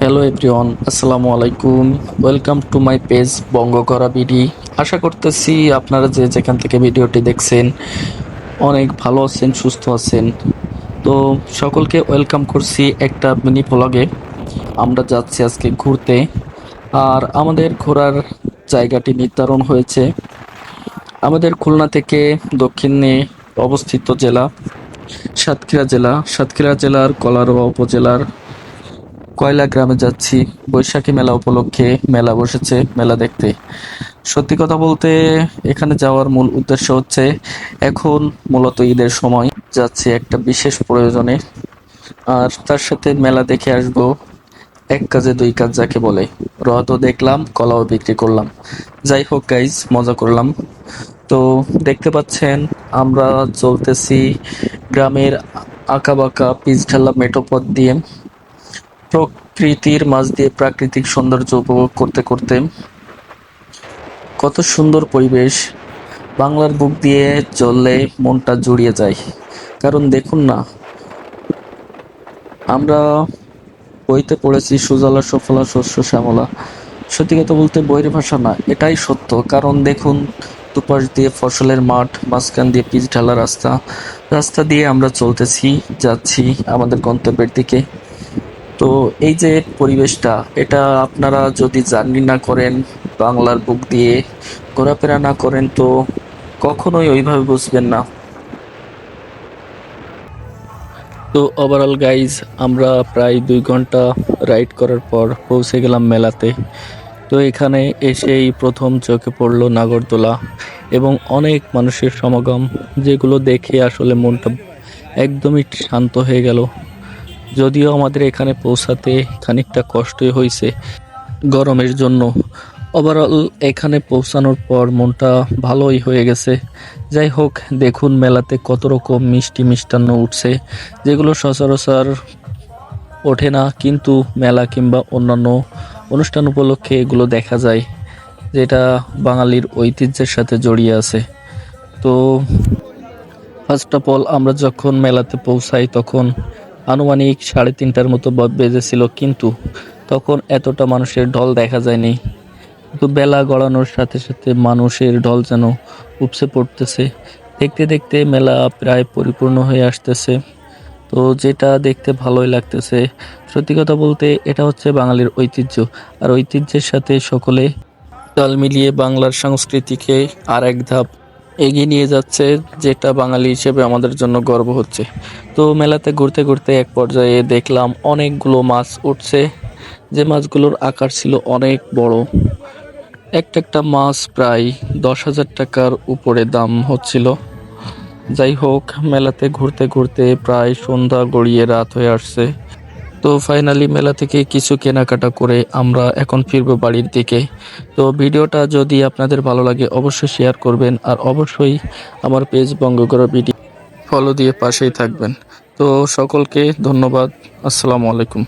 Hello everyone, আসসালামু আলাইকুম। Welcome to my page Bongkora BD. আশা করতেছি আপনারা যে যেখান থেকে ভিডিওটি দেখছেন অনেক ভালো আছেন, সুস্থ আছেন। তো সকলকে ওয়েলকাম করছি একটা মিনি ব্লগে। আমরা যাচ্ছি আজকে ঘুরতে, আর আমাদের ঘোরার জায়গাটি নির্ধারণ হয়েছে আমাদের খুলনা থেকে দক্ষিণে অবস্থিত জেলা সাতক্ষীরা জেলার কলারোয়া উপজেলার কয়লা গ্রামে যাচ্ছি। বৈশাখী মেলা উপলক্ষে মেলা বসেছে, মেলা দেখতে। সত্যি কথা বলতে এখানে যাওয়ার মূল উদ্দেশ্য হচ্ছে এখন মূলত ঈদের সময় যাচ্ছি একটা বিশেষ প্রয়োজনে, আর তার সাথে মেলা দেখে আসবো। এক কাজে দুই কাজ যাকে বলে, রথও দেখলাম, কলাও বিক্রি করলাম। যাই হোক গাইজ, মজা করলাম। তো দেখতে পাচ্ছেন আমরা চলতেছি গ্রামের আঁকাবাঁকা পিচ ঢালা মেঠো পথ দিয়ে, প্রকৃতির মাঝ দিয়ে প্রাকৃতিক সৌন্দর্য উপভোগ করতে করতে। কত সুন্দর পরিবেশ, বাংলার বুক দিয়ে চললে মনটা জুড়িয়ে যায়। কারণ দেখুন না, আমরা বইতে পড়েছি সুজলা সুফলা শস্য শ্যামলা। সত্যি কথা বলতে বইয়ের ভাষা না, এটাই সত্য। কারণ দেখুন, দুপাশ দিয়ে ফসলের মাঠ, মাঝখান দিয়ে পিচ ঢালা রাস্তা, রাস্তা দিয়ে আমরা চলতেছি, যাচ্ছি আমাদের গন্তব্যের দিকে। তো এই যে পরিবেশটা, এটা আপনারা যদি জার্নি না করেন, বাংলার বুক দিয়ে ঘোরাফেরা না করেন, তো কখনোই ওইভাবে বুঝবেন না। তো ওভারঅল গাইজ, আমরা প্রায় 2 ঘন্টা রাইড করার পর পৌঁছে গেলাম মেলাতে। তো এখানে এসেই প্রথম চোখে পড়লো নাগরদোলা এবং অনেক মানুষের সমাগম, যেগুলো দেখে আসলে মনটা একদমই শান্ত হয়ে গেল। যদিও আমাদের এখানে পৌঁছাতে খানিকটা কষ্টই হয়েছে গরমের জন্য। ওভারঅল এখানে পৌঁছানোর পর মনটা ভালোই হয়ে গেছে। যাই হোক, দেখুন মেলাতে কত রকম মিষ্টি মিষ্টান্ন উঠছে, যেগুলো সচরাচর ওঠে না, কিন্তু মেলা কিংবা অন্যান্য অনুষ্ঠান উপলক্ষে এগুলো দেখা যায়, যেটা বাঙালির ঐতিহ্যের সাথে জড়িয়ে আছে। তো ফার্স্ট অফ অল আমরা যখন মেলাতে পৌঁছাই তখন আনুমানিক 3:30টার মতো বেজেছিল, কিন্তু তখন এতটা মানুষের ঢল দেখা যায়নি। কিন্তু বেলা গড়ানোর সাথে সাথে মানুষের ঢল যেন উপচে পড়তেছে। দেখতে দেখতে মেলা প্রায় পরিপূর্ণ হয়ে আসতেছে। তো যেটা দেখতে ভালোই লাগতেছে। সত্যি কথা বলতে এটা হচ্ছে বাঙালির ঐতিহ্য, আর ঐতিহ্যের সাথে সকলে তাল মিলিয়ে বাংলার সংস্কৃতিকে আর এক ধাপ এগিয়ে নিয়ে যাচ্ছে, যেটা বাঙালি হিসেবে আমাদের জন্য গর্ব হচ্ছে। তো মেলাতে ঘুরতে ঘুরতে এক পর্যায়ে দেখলাম অনেকগুলো মাছ উঠছে, যে মাছগুলোর আকার ছিল অনেক বড়। একটা একটা মাছ প্রায় 10,000 টাকার উপরে দাম হচ্ছিল। যাই হোক, মেলাতে ঘুরতে ঘুরতে প্রায় সন্ধ্যা গড়িয়ে রাত হয়ে আসছে। তো ফাইনালি মেলা থেকে কিছু কেনাকাটা করে আমরা এখন ফিরবো বাড়ির দিকে। তো ভিডিওটা যদি আপনাদের ভালো লাগে অবশ্যই শেয়ার করবেন, আর অবশ্যই আমার পেজ বঙ্গকরা ভিডিও ফলো দিয়ে পাশেই থাকবেন। তো সকলকে ধন্যবাদ। আসসালামু আলাইকুম।